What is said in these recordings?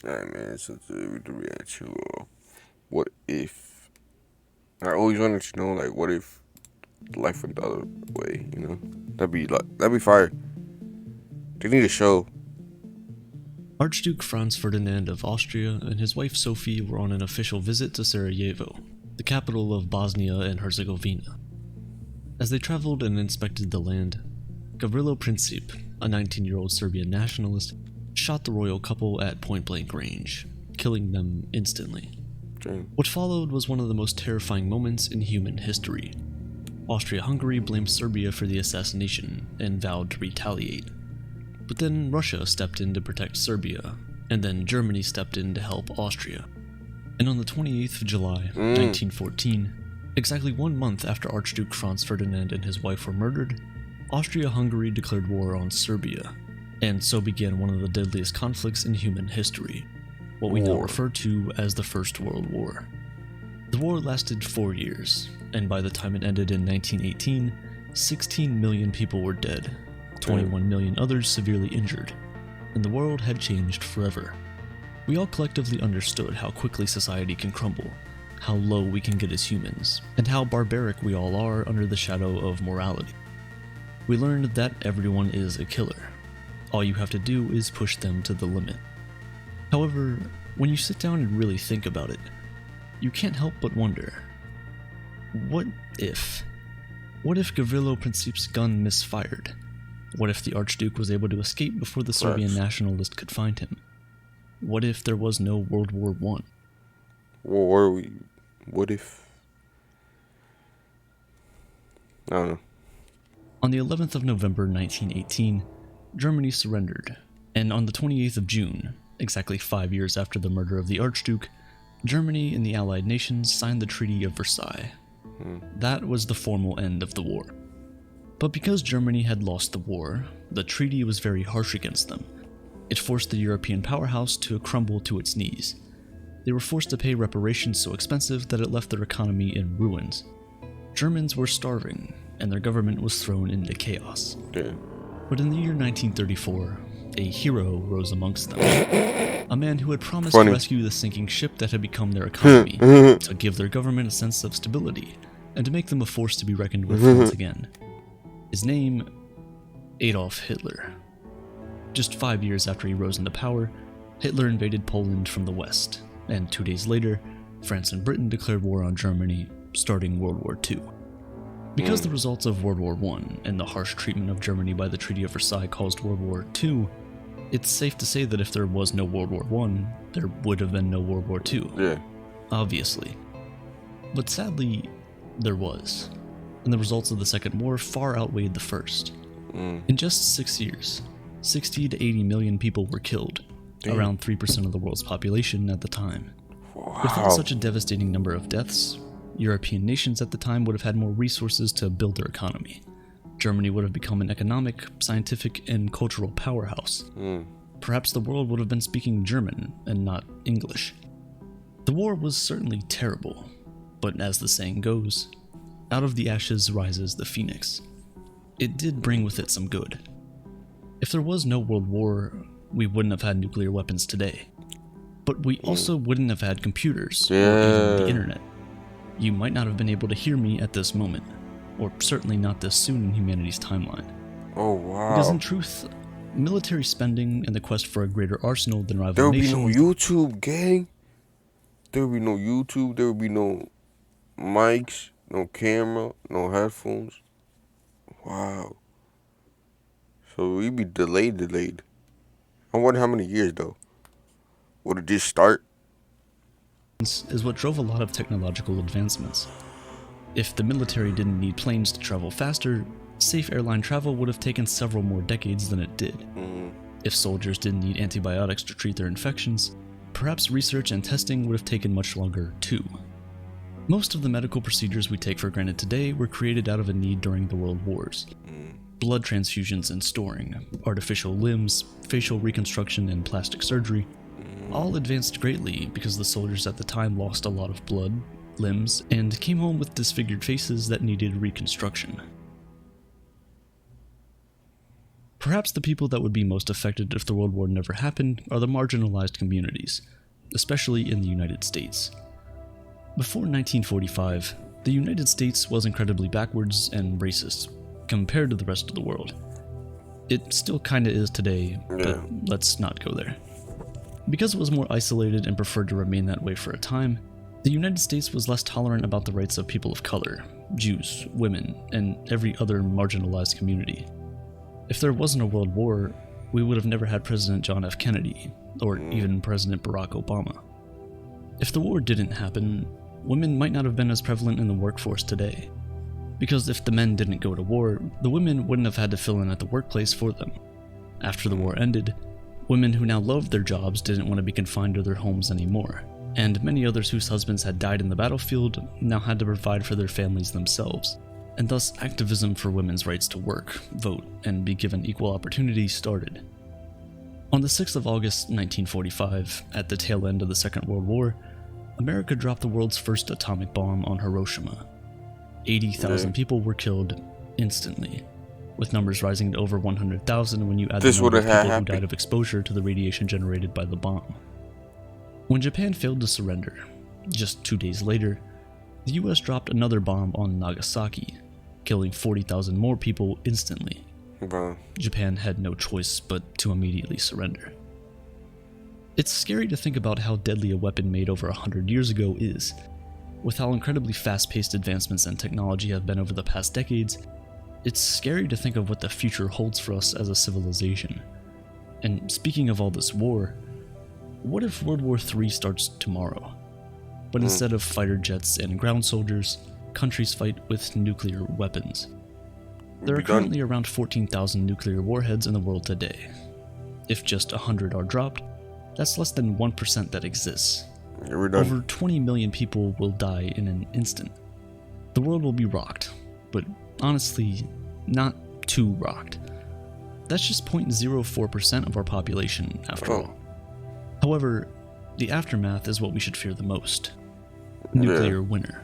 Alright, man. So to react to what if? I always wanted to know, like, what if life went the other way? That'd be fire. They need a show. Archduke Franz Ferdinand of Austria and his wife Sophie were on an official visit to Sarajevo, the capital of Bosnia and Herzegovina. As they traveled and inspected the land, Gavrilo Princip, a 19-year-old Serbian nationalist, shot the royal couple at point-blank range, killing them instantly. Damn. What followed was one of the most terrifying moments in human history. Austria-Hungary blamed Serbia for the assassination and vowed to retaliate. But then Russia stepped in to protect Serbia, and then Germany stepped in to help Austria. And on the 28th of July, 1914, exactly 1 month after Archduke Franz Ferdinand and his wife were murdered, Austria-Hungary declared war on Serbia, and so began one of the deadliest conflicts in human history, what we now refer to as the First World War. The war lasted 4 years, and by the time it ended in 1918, 16 million people were dead, 21 million others severely injured, and the world had changed forever. We all collectively understood how quickly society can crumble, how low we can get as humans, and how barbaric we all are under the shadow of morality. We learned that everyone is a killer. All you have to do is push them to the limit. However, when you sit down and really think about it, you can't help but wonder, what if? What if Gavrilo Princip's gun misfired? What if the Archduke was able to escape before the Serbian nationalist could find him? What if there was no World War I? What if? I don't know. On the 11th of November 1918, Germany surrendered, and on the 28th of June, exactly 5 years after the murder of the Archduke, Germany and the Allied nations signed the Treaty of Versailles. That was the formal end of the war. But because Germany had lost the war, the treaty was very harsh against them. It forced the European powerhouse to crumble to its knees. They were forced to pay reparations so expensive that it left their economy in ruins. Germans were starving, and their government was thrown into chaos. Damn. But in the year 1934, a hero rose amongst them. A man who had promised to rescue the sinking ship that had become their economy, to give their government a sense of stability, and to make them a force to be reckoned with once again. His name, Adolf Hitler. Just 5 years after he rose into power, Hitler invaded Poland from the west, and 2 days later, France and Britain declared war on Germany, starting World War II. Because the results of World War I and the harsh treatment of Germany by the Treaty of Versailles caused World War II, it's safe to say that if there was no World War I, there would have been no World War II. Yeah. Obviously. But sadly, there was. And the results of the Second War far outweighed the first. In just 6 years, 60 to 80 million people were killed, around 3% of the world's population at the time. Wow. Without such a devastating number of deaths, European nations at the time would have had more resources to build their economy. Germany would have become an economic, scientific, and cultural powerhouse. Perhaps the world would have been speaking German and not English. The war was certainly terrible, but as the saying goes, out of the ashes rises the phoenix. It did bring with it some good. If there was no World War, we wouldn't have had nuclear weapons today. But we also wouldn't have had computers or even the internet. You might not have been able to hear me at this moment, or certainly not this soon in humanity's timeline. Oh, wow. Because in truth, military spending and the quest for a greater arsenal than rival There would be nations... no YouTube, gang. There would be no YouTube. There would be no mics, no camera, no headphones. Wow. So we'd be delayed. I wonder how many years, though. Would it just start? is what drove a lot of technological advancements. If the military didn't need planes to travel faster, safe airline travel would have taken several more decades than it did. If soldiers didn't need antibiotics to treat their infections, perhaps research and testing would have taken much longer too. Most of the medical procedures we take for granted today were created out of a need during the World Wars. Blood transfusions and storing, artificial limbs, facial reconstruction, and plastic surgery all advanced greatly because the soldiers at the time lost a lot of blood, limbs, and came home with disfigured faces that needed reconstruction. Perhaps the people that would be most affected if the World War never happened are the marginalized communities, especially in the United States. Before 1945, the United States was incredibly backwards and racist compared to the rest of the world. It still kinda is today, but let's not go there. Because it was more isolated and preferred to remain that way for a time, the United States was less tolerant about the rights of people of color, Jews, women, and every other marginalized community. If there wasn't a world war, we would have never had President John F. Kennedy, or even President Barack Obama. If the war didn't happen, women might not have been as prevalent in the workforce today. Because if the men didn't go to war, the women wouldn't have had to fill in at the workplace for them. After the war ended, women who now loved their jobs didn't want to be confined to their homes anymore, and many others whose husbands had died in the battlefield now had to provide for their families themselves, and thus activism for women's rights to work, vote, and be given equal opportunity started. On the 6th of August 1945, at the tail end of the Second World War, America dropped the world's first atomic bomb on Hiroshima. 80,000 people were killed instantly, with numbers rising to over 100,000 when you add the number of people who died of exposure to the radiation generated by the bomb. When Japan failed to surrender, just 2 days later, the US dropped another bomb on Nagasaki, killing 40,000 more people instantly. Japan had no choice but to immediately surrender. It's scary to think about how deadly a weapon made over 100 years ago is. With how incredibly fast-paced advancements in technology have been over the past decades, it's scary to think of what the future holds for us as a civilization. And speaking of all this war, what if World War III starts tomorrow? But instead of fighter jets and ground soldiers, countries fight with nuclear weapons. There are currently around 14,000 nuclear warheads in the world today. If just 100 are dropped, that's less than 1% that exists. Over 20 million people will die in an instant. The world will be rocked, but honestly, not too rocked. That's just 0.04% of our population, after all. However, the aftermath is what we should fear the most. Nuclear winter.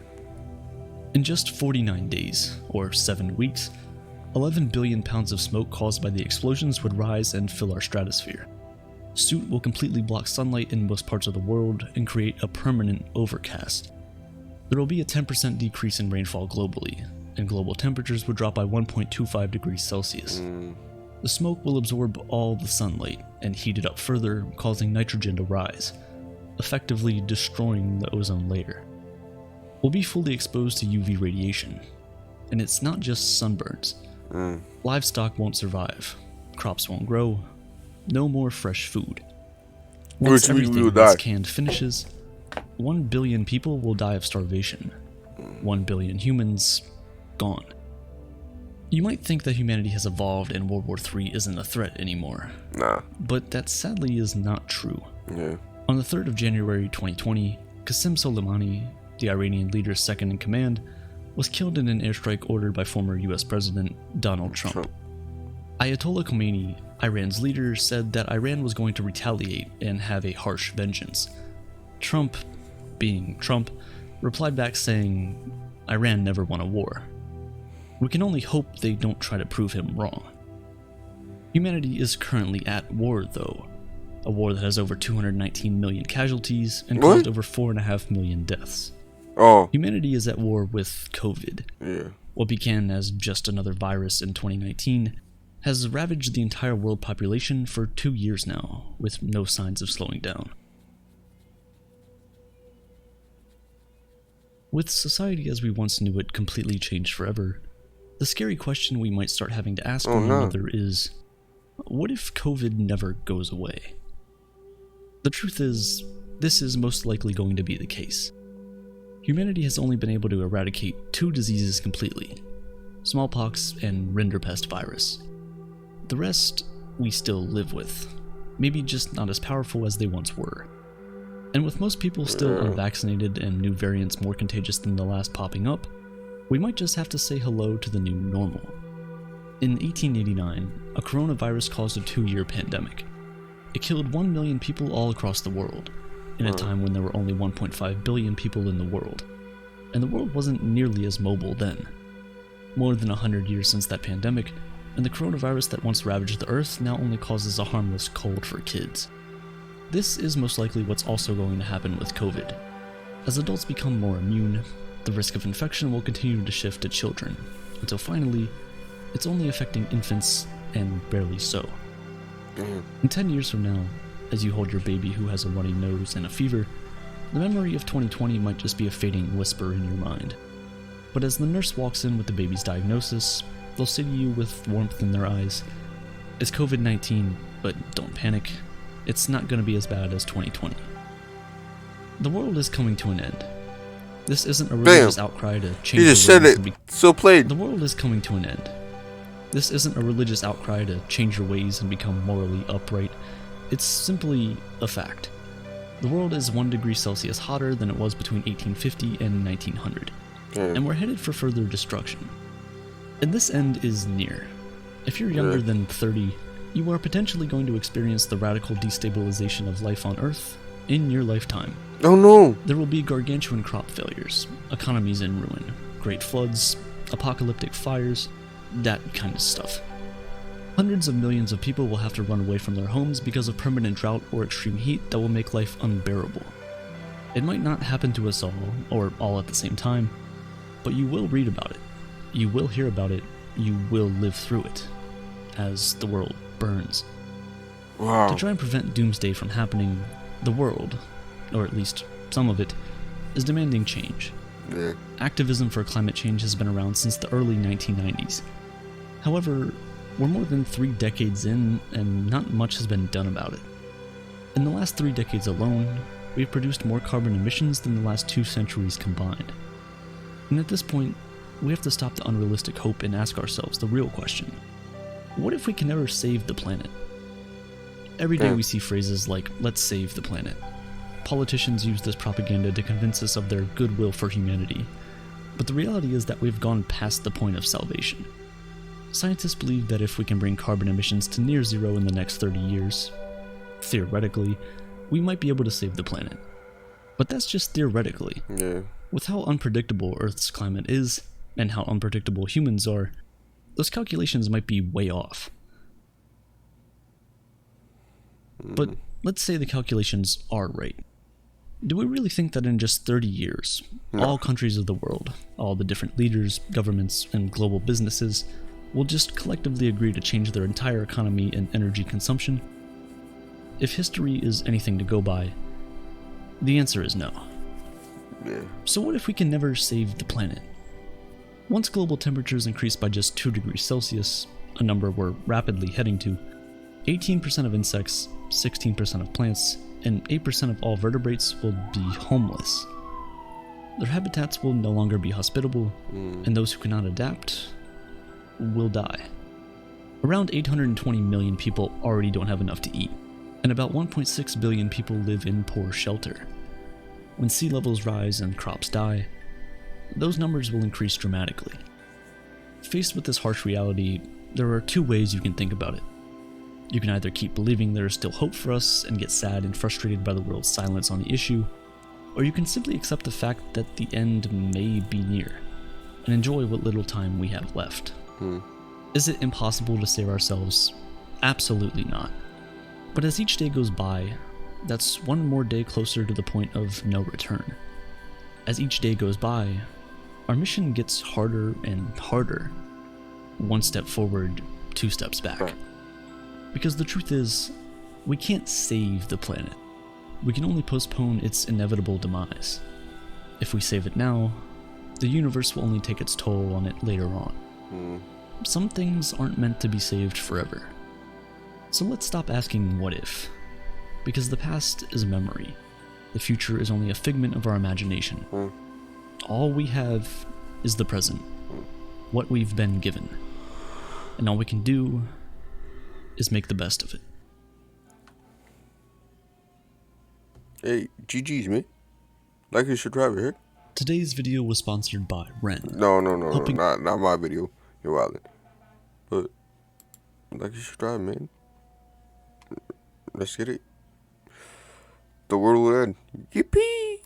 In just 49 days, or 7 weeks, 11 billion pounds of smoke caused by the explosions would rise and fill our stratosphere. Soot will completely block sunlight in most parts of the world and create a permanent overcast. There will be a 10% decrease in rainfall globally, and global temperatures would drop by 1.25 degrees Celsius. The smoke will absorb all the sunlight and heat it up further, causing nitrogen to rise, effectively destroying the ozone layer. We'll be fully exposed to UV radiation, and it's not just sunburns. Livestock won't survive, crops won't grow, no more fresh food. Once everything that's canned finishes, 1 billion people will die of starvation. 1 billion humans, gone. You might think that humanity has evolved and World War III isn't a threat anymore. But that sadly is not true. On the 3rd of January 2020, Qasem Soleimani, the Iranian leader's second in command, was killed in an airstrike ordered by former US President Donald Trump. Ayatollah Khomeini, Iran's leader, said that Iran was going to retaliate and have a harsh vengeance. Trump, being Trump, replied back saying, Iran never won a war. We can only hope they don't try to prove him wrong. Humanity is currently at war, though. A war that has over 219 million casualties and caused over 4.5 million deaths. Humanity is at war with COVID. What began as just another virus in 2019 has ravaged the entire world population for 2 years now, with no signs of slowing down. With society as we once knew it completely changed forever, the scary question we might start having to ask one another is, what if COVID never goes away? The truth is, this is most likely going to be the case. Humanity has only been able to eradicate 2 diseases completely, smallpox and rinderpest virus. The rest, we still live with, maybe just not as powerful as they once were. And with most people still unvaccinated and new variants more contagious than the last popping up, we might just have to say hello to the new normal. In 1889, a coronavirus caused a 2-year pandemic. It killed 1 million people all across the world, in a time when there were only 1.5 billion people in the world. And the world wasn't nearly as mobile then. More than 100 years since that pandemic, and the coronavirus that once ravaged the Earth now only causes a harmless cold for kids. This is most likely what's also going to happen with COVID. As adults become more immune, the risk of infection will continue to shift to children, until finally, it's only affecting infants, and barely so. In 10 years from now, as you hold your baby who has a runny nose and a fever, the memory of 2020 might just be a fading whisper in your mind. But as the nurse walks in with the baby's diagnosis, they'll say to you with warmth in their eyes, "It's COVID-19, but don't panic. It's not going to be as bad as 2020. The world is coming to an end. This isn't a religious outcry to change He just your said ways it. and be- Still played. The world is coming to an end. This isn't a religious outcry to change your ways and become morally upright. It's simply a fact. The world is 1 degree Celsius hotter than it was between 1850 and 1900, and we're headed for further destruction. And this end is near. If you're younger than 30, you are potentially going to experience the radical destabilization of life on Earth in your lifetime. Oh no. There will be gargantuan crop failures, economies in ruin, great floods, apocalyptic fires, that kind of stuff. Hundreds of millions of people will have to run away from their homes because of permanent drought or extreme heat that will make life unbearable. It might not happen to us all, or all at the same time, but you will read about it, you will hear about it, you will live through it, as the world burns. Wow. To try and prevent doomsday from happening, the world, or at least some of it, is demanding change. Yeah. Activism for climate change has been around since the early 1990s. However, we're more than 3 decades in, and not much has been done about it. In the last 3 decades alone, we've produced more carbon emissions than the last 2 centuries combined. And at this point, we have to stop the unrealistic hope and ask ourselves the real question. What if we can never save the planet? Every day we see phrases like, "let's save the planet." Politicians use this propaganda to convince us of their goodwill for humanity. But the reality is that we've gone past the point of salvation. Scientists believe that if we can bring carbon emissions to near zero in the next 30 years, theoretically, we might be able to save the planet. But that's just theoretically. Yeah. With how unpredictable Earth's climate is, and how unpredictable humans are, those calculations might be way off. But let's say the calculations are right. Do we really think that in just 30 years, all countries of the world, all the different leaders, governments, and global businesses will just collectively agree to change their entire economy and energy consumption? If history is anything to go by, the answer is no. Yeah. So what if we can never save the planet? Once global temperatures increase by just 2 degrees Celsius, a number we're rapidly heading to, 18% of insects, 16% of plants, and 8% of all vertebrates will be homeless. Their habitats will no longer be hospitable, and those who cannot adapt will die. Around 820 million people already don't have enough to eat, and about 1.6 billion people live in poor shelter. When sea levels rise and crops die, those numbers will increase dramatically. Faced with this harsh reality, there are 2 ways you can think about it. You can either keep believing there is still hope for us and get sad and frustrated by the world's silence on the issue, or you can simply accept the fact that the end may be near, and enjoy what little time we have left. Is it impossible to save ourselves? Absolutely not. But as each day goes by, that's one more day closer to the point of no return. As each day goes by, our mission gets harder and harder. 1 step forward, 2 steps back. Because the truth is, we can't save the planet. We can only postpone its inevitable demise. If we save it now, the universe will only take its toll on it later on. Some things aren't meant to be saved forever. So let's stop asking what if. Because the past is a memory. The future is only a figment of our imagination. All we have is the present. What we've been given. And all we can do is make the best of it. Hey, GG's, man. Like and subscribe here. Today's video was sponsored by Ren. No, not my video. You're wildin'. But like and subscribe, man. Let's get it. The world will end. Yippee!